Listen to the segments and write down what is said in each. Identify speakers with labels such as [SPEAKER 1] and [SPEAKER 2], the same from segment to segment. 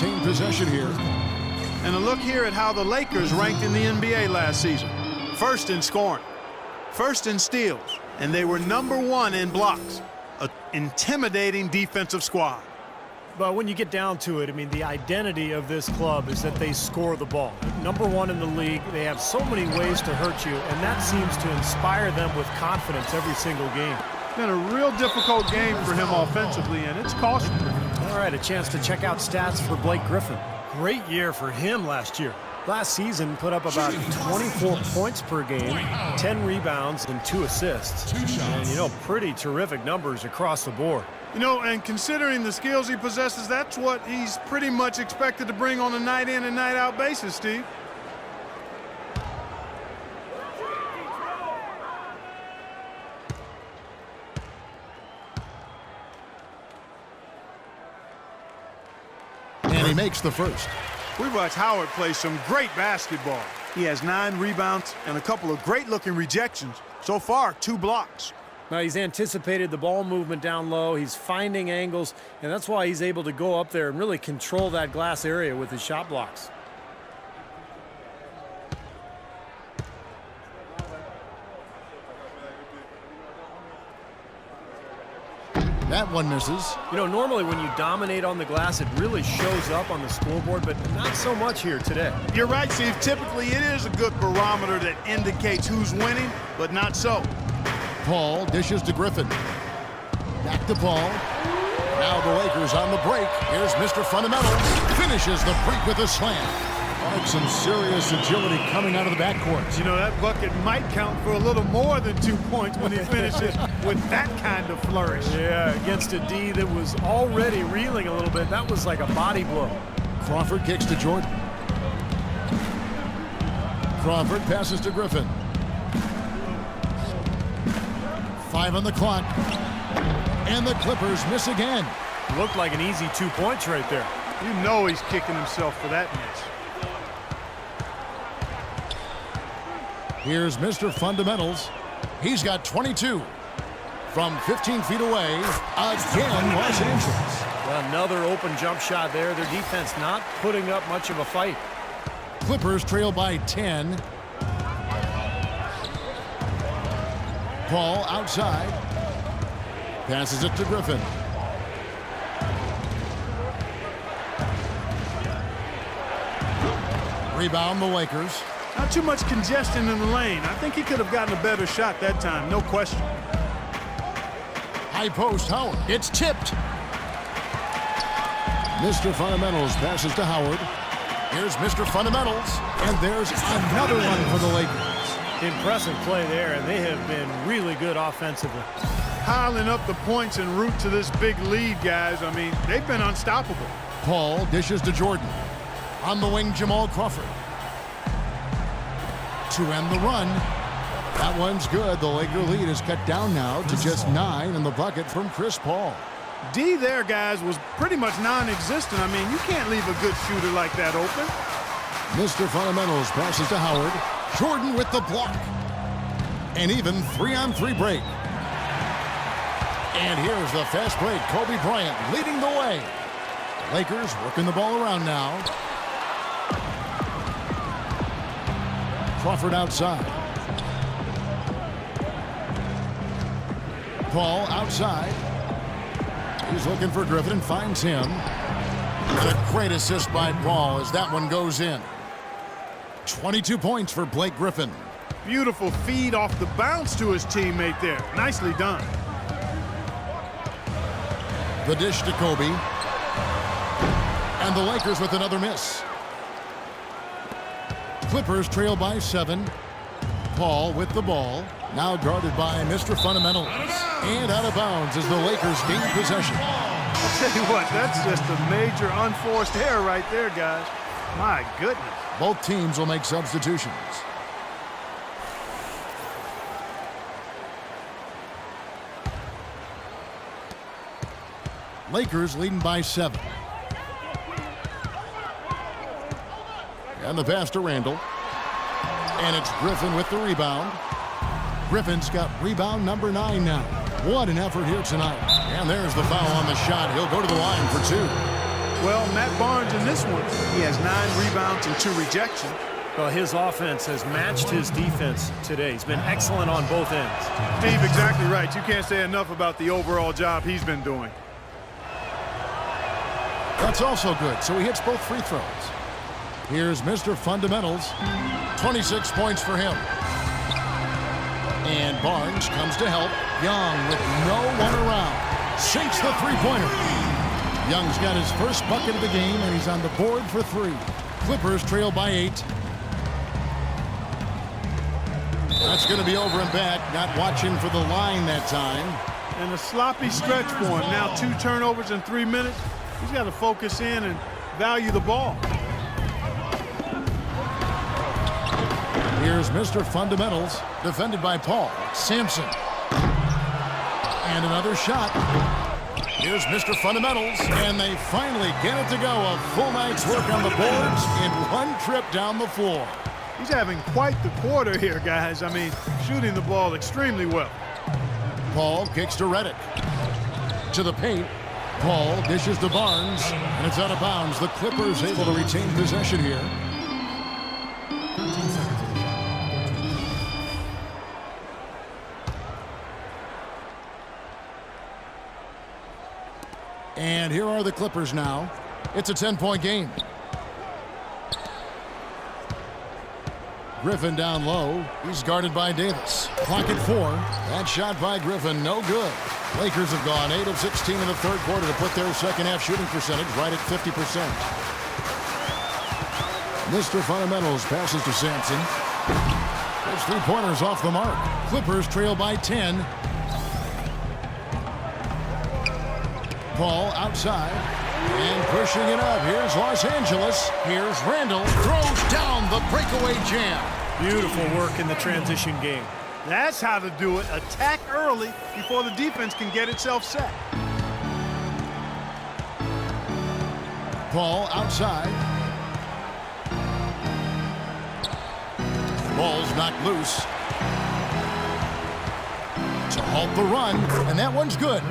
[SPEAKER 1] retain possession here.
[SPEAKER 2] And a look here at how the Lakers ranked in the NBA last season. First in scoring, first in steals, and they were #1 in blocks. An intimidating defensive squad.
[SPEAKER 3] But when you get down to it, I mean, the identity of this club is that they score the ball. #1 in the league. They have so many ways to hurt you, and that seems to inspire them with confidence every single game.
[SPEAKER 2] Been a real difficult game for him offensively, and it's cost him.
[SPEAKER 3] All right, a chance to check out stats for Blake Griffin. Great year for him last year. Last season, put up about 24 points per game, 10 rebounds, and 2 assists. And, you know, pretty terrific numbers across the board.
[SPEAKER 2] You know, and considering the skills he possesses, that's what he's pretty much expected to bring on a night-in and night-out basis, Steve.
[SPEAKER 1] And he makes the first.
[SPEAKER 2] We've watched Howard play some great basketball. He has 9 rebounds and a couple of great-looking rejections. So far, 2 blocks.
[SPEAKER 3] Now, he's anticipated the ball movement down low. He's finding angles, and that's why he's able to go up there and really control that glass area with his shot blocks.
[SPEAKER 1] That one misses.
[SPEAKER 3] You know, normally when you dominate on the glass, it really shows up on the scoreboard, but not so much here today.
[SPEAKER 2] You're right, Steve. Typically, it is a good barometer that indicates who's winning, but not so.
[SPEAKER 1] Paul dishes to Griffin. Back to Paul. Now the Lakers on the break. Here's Mr. Fundamentals. Finishes the break with a slam. Oh, some serious agility coming out of the backcourt.
[SPEAKER 2] You know, that bucket might count for a little more than 2 points when he finishes with that kind of flourish.
[SPEAKER 3] Yeah, against a D that was already reeling a little bit. That was like a body blow.
[SPEAKER 1] Crawford kicks to Jordan. Crawford passes to Griffin. 5 on the clock. And the Clippers miss again.
[SPEAKER 3] Looked like an easy 2 points right there.
[SPEAKER 2] You know he's kicking himself for that miss.
[SPEAKER 1] Here's Mr. Fundamentals. He's got 22. From 15 feet away, again, Los Angeles.
[SPEAKER 3] Another open jump shot there. Their defense not putting up much of a fight.
[SPEAKER 1] Clippers trail by 10. Paul outside. Passes it to Griffin. Rebound the Lakers.
[SPEAKER 2] Not too much congestion in the lane. I think he could have gotten a better shot that time, no question.
[SPEAKER 1] High post, Howard. It's tipped. Mr. Fundamentals passes to Howard. Here's Mr. Fundamentals. And there's another one for the Lakers.
[SPEAKER 3] Impressive play there, and they have been really good offensively.
[SPEAKER 2] Piling up the points en route to this big lead, guys. I mean, they've been unstoppable.
[SPEAKER 1] Paul dishes to Jordan. On the wing, Jamal Crawford. To end the run. That one's good. The Laker lead is cut down now to just 9 in the bucket from Chris Paul.
[SPEAKER 2] D there, guys, was pretty much non-existent. I mean, you can't leave a good shooter like that open.
[SPEAKER 1] Mr. Fundamentals passes to Howard. Jordan with the block. And even 3-on-3 break. And here's the fast break. Kobe Bryant leading the way. Lakers working the ball around now. Crawford outside. Paul outside. He's looking for Griffin and finds him. And a great assist by Paul as that one goes in. 22 points for Blake Griffin.
[SPEAKER 2] Beautiful feed off the bounce to his teammate there. Nicely done.
[SPEAKER 1] The dish to Kobe. And the Lakers with another miss. Clippers trail by 7. Paul with the ball. Now guarded by Mr. Fundamentals. And out of bounds as the Lakers gain possession.
[SPEAKER 2] I'll tell you what, that's just a major unforced error right there, guys. My goodness.
[SPEAKER 1] Both teams will make substitutions. Lakers leading by 7. And the pass to Randall. And it's Griffin with the rebound. Griffin's got rebound number 9 now. What an effort here tonight. And there's the foul on the shot. He'll go to the line for 2.
[SPEAKER 2] Well, Matt Barnes in this one, he has 9 rebounds and 2 rejections.
[SPEAKER 3] Well, his offense has matched his defense today. He's been excellent on both ends.
[SPEAKER 2] Steve, exactly right. You can't say enough about the overall job he's been doing.
[SPEAKER 1] That's also good, so he hits both free throws. Here's Mr. Fundamentals. 26 points for him. And Barnes comes to help. Young with no one around. Sinks the three-pointer. Young's got his first bucket of the game, and he's on the board for 3. Clippers trail by 8. That's going to be over and back. Not watching for the line that time.
[SPEAKER 2] And a sloppy stretch for him. Now 2 turnovers in 3 minutes. He's got to focus in and value the ball.
[SPEAKER 1] Here's Mr. Fundamentals, defended by Paul. Sampson. And another shot. Here's Mr. Fundamentals, and they finally get it to go. A full night's work on the boards in one trip down the floor.
[SPEAKER 2] He's having quite the quarter here, guys. I mean, shooting the ball extremely well.
[SPEAKER 1] Paul kicks to Redick. To the paint. Paul dishes to Barnes, and it's out of bounds. The Clippers able to retain possession here. And here are the Clippers now. It's a 10-point game. Griffin down low. He's guarded by Davis. Clock at 4. That shot by Griffin, no good. Lakers have gone 8 of 16 in the third quarter to put their second-half shooting percentage right at 50%. Mr. Fundamentals passes to Sampson. Those 3-pointers off the mark. Clippers trail by 10. Paul outside and pushing it up. Here's Los Angeles. Here's Randall. Throws down the breakaway jam.
[SPEAKER 3] Beautiful work in the transition game.
[SPEAKER 2] That's how to do it. Attack early before the defense can get itself set.
[SPEAKER 1] Paul outside. Ball's knocked loose. To halt the run, and that one's good.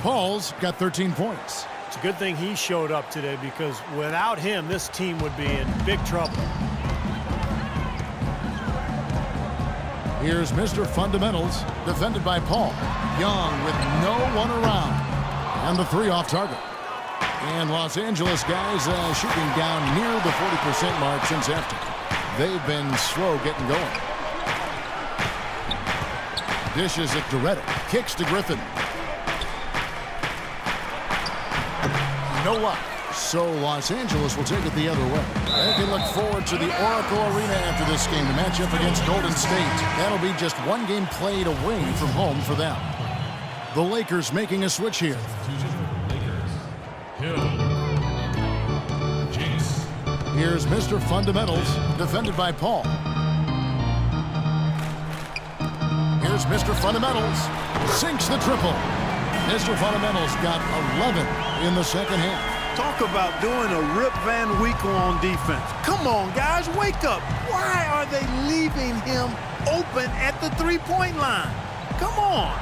[SPEAKER 1] Paul's got 13 points.
[SPEAKER 3] It's a good thing he showed up today, because without him, this team would be in big trouble.
[SPEAKER 1] Here's Mr. Fundamentals, defended by Paul. Young with no one around. And the 3 off target. And Los Angeles guys shooting down near the 40% mark since after. They've been slow getting going. Dishes it to Redick. Kicks to Griffin. No luck. So Los Angeles will take it the other way. They can look forward to the Oracle Arena after this game to match up against Golden State. That'll be just one game played away from home for them. The Lakers making a switch here. Here's Mr. Fundamentals, defended by Paul. Here's Mr. Fundamentals. Sinks the triple. Mr. Fundamentals got 11 in the second half.
[SPEAKER 2] Talk about doing a Rip Van Winkle on defense. Come on, guys, wake up. Why are they leaving him open at the 3-point line? Come on.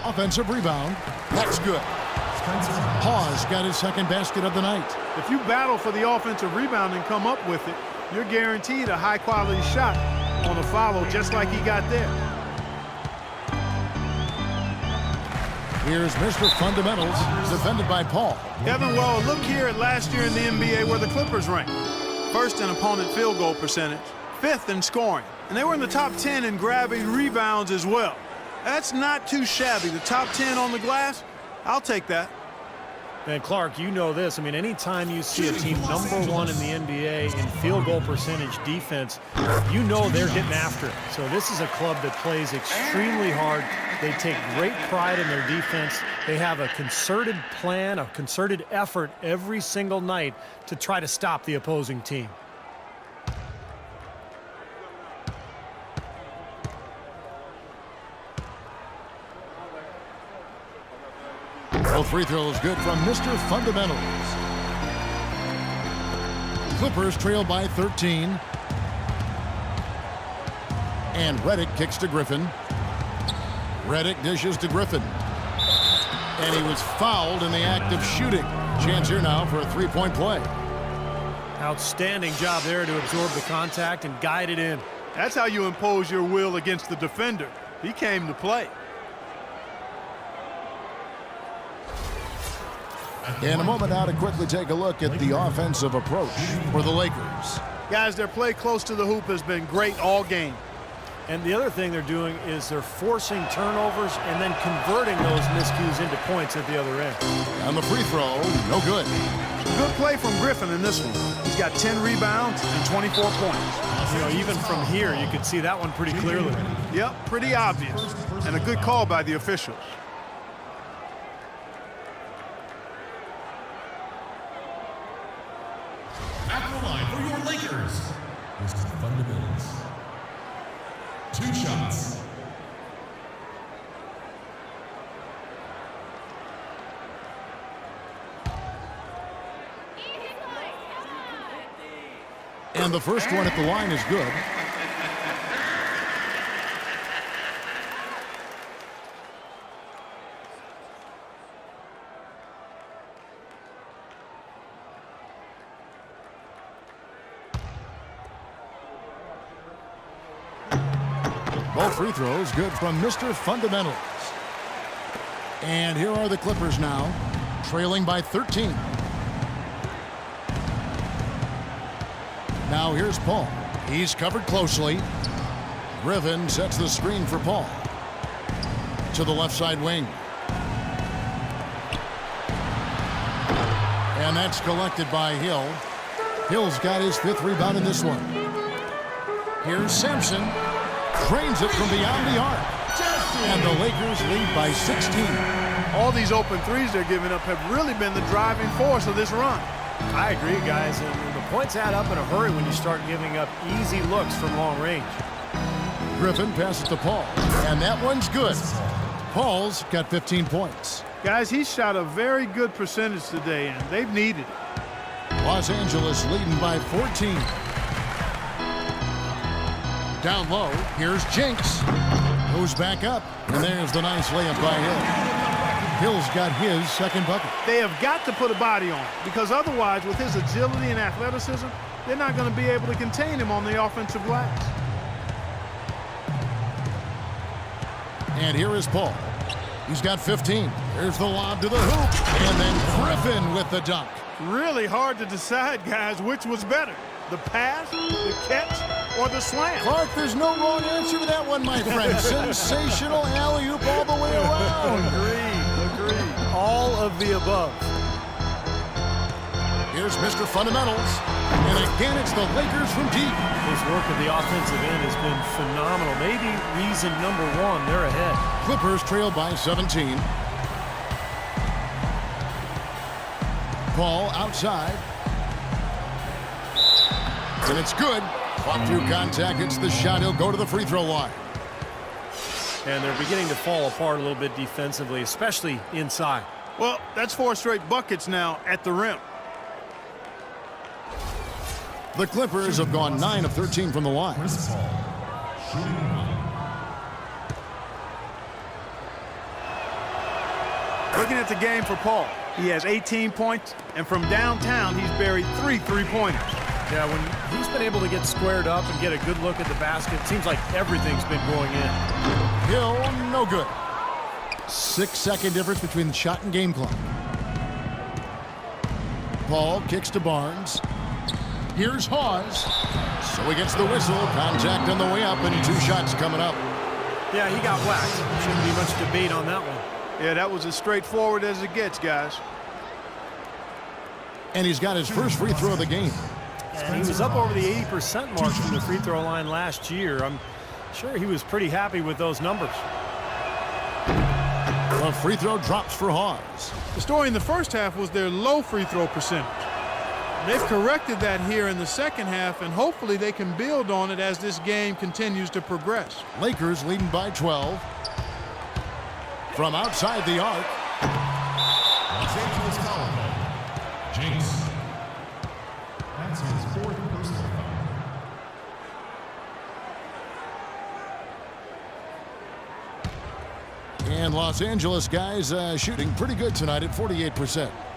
[SPEAKER 1] Offensive rebound. That's good. Hawes got his second basket of the night.
[SPEAKER 2] If you battle for the offensive rebound and come up with it, you're guaranteed a high-quality shot on a follow just like he got there.
[SPEAKER 1] Here's Mr. Fundamentals, defended by Paul.
[SPEAKER 2] Kevin, well, look here at last year in the NBA where the Clippers ranked. First in opponent field goal percentage, 5th in scoring, and they were in the top 10 in grabbing rebounds as well. That's not too shabby. The top 10 on the glass, I'll take that.
[SPEAKER 3] And Clark, you know this. I mean, anytime you see a team #1 in the NBA in field goal percentage defense, you know they're getting after it. So this is a club that plays extremely hard. They take great pride in their defense. They have a concerted plan, a concerted effort every single night to try to stop the opposing team.
[SPEAKER 1] Both free throws good from Mr. Fundamentals. Clippers trail by 13. And Redick kicks to Griffin. Redick dishes to Griffin. And he was fouled in the act of shooting. Chance here now for a three-point play.
[SPEAKER 3] Outstanding job there to absorb the contact and guide it in.
[SPEAKER 2] That's how you impose your will against the defender. He came to play.
[SPEAKER 1] In a moment now to quickly take a look at the offensive approach for the Lakers.
[SPEAKER 2] Guys, their play close to the hoop has been great all game.
[SPEAKER 3] And the other thing they're doing is they're forcing turnovers and then converting those miscues into points at the other end.
[SPEAKER 1] And the free throw, no good.
[SPEAKER 2] Good play from Griffin in this one. He's got 10 rebounds and 24 points.
[SPEAKER 3] You know, even from here, you could see that one pretty clearly.
[SPEAKER 2] Yep, pretty obvious. And a good call by the officials.
[SPEAKER 4] At the line for your Lakers, this is the fundamentals. 2 shots.
[SPEAKER 1] And the first one at the line is good. Both free throws good from Mr. Fundamentals. And here are the Clippers now, trailing by 13. Now here's Paul. He's covered closely. Griffin sets the screen for Paul. To the left side wing. And that's collected by Hill. Hill's got his 5th rebound in this one. Here's Sampson. Drains it from beyond the arc. And the Lakers lead by 16.
[SPEAKER 2] All these open threes they're giving up have really been the driving force of this run.
[SPEAKER 3] I agree, guys. And the points add up in a hurry when you start giving up easy looks from long range.
[SPEAKER 1] Griffin passes to Paul. And that one's good. Paul's got 15 points.
[SPEAKER 2] Guys, he shot a very good percentage today, and they've needed it.
[SPEAKER 1] Los Angeles leading by 14. Down low, here's Jinx. Goes back up, and there's the nice layup by Hill. Hill's got his 2nd bucket.
[SPEAKER 2] They have got to put a body on him, because otherwise, with his agility and athleticism, they're not going to be able to contain him on the offensive glass.
[SPEAKER 1] And here is Paul. He's got 15. Here's the lob to the hoop, and then Griffin with the dunk.
[SPEAKER 2] Really hard to decide, guys, which was better. The pass, the catch, or the slam?
[SPEAKER 1] Clark, there's no wrong answer to that one, my friend. Sensational alley-oop all the way around.
[SPEAKER 3] Agreed. All of the above.
[SPEAKER 1] Here's Mr. Fundamentals. And again, it's the Lakers from deep.
[SPEAKER 3] His work at the offensive end has been phenomenal. Maybe reason number 1, they're ahead.
[SPEAKER 1] Clippers trail by 17. Paul outside. And it's good. Fought through contact. It's the shot. He'll go to the free throw line.
[SPEAKER 3] And they're beginning to fall apart a little bit defensively, especially inside.
[SPEAKER 2] Well, that's 4 straight buckets now at the rim.
[SPEAKER 1] The Clippers have gone 9 of 13 from the line.
[SPEAKER 4] Chris Paul, shooting 1.
[SPEAKER 2] Looking at the game for Paul, he has 18 points, and from downtown, he's buried 3 three-pointers.
[SPEAKER 3] Yeah, when he's been able to get squared up and get a good look at the basket, it seems like everything's been going in.
[SPEAKER 1] Hill, no good. 6-second difference between the shot and game clock. Paul kicks to Barnes. Here's Hawes. So he gets the whistle. Contact on the way up, and 2 shots coming up.
[SPEAKER 3] Yeah, he got whacked. Shouldn't be much debate on that one.
[SPEAKER 2] Yeah, that was as straightforward as it gets, guys.
[SPEAKER 1] And he's got his first free throw of the game.
[SPEAKER 3] And he was up over the 80% mark from the free throw line last year. I'm sure he was pretty happy with those numbers.
[SPEAKER 1] A free throw drops for Hawes.
[SPEAKER 2] The story in the first half was their low free throw percentage. They've corrected that here in the second half, and hopefully they can build on it as this game continues to progress.
[SPEAKER 1] Lakers leading by 12. From outside the arc.
[SPEAKER 4] Los Angeles foul call. Jinx. That's his 4th personal foul.
[SPEAKER 1] And And Los Angeles guys shooting pretty good tonight at 48%.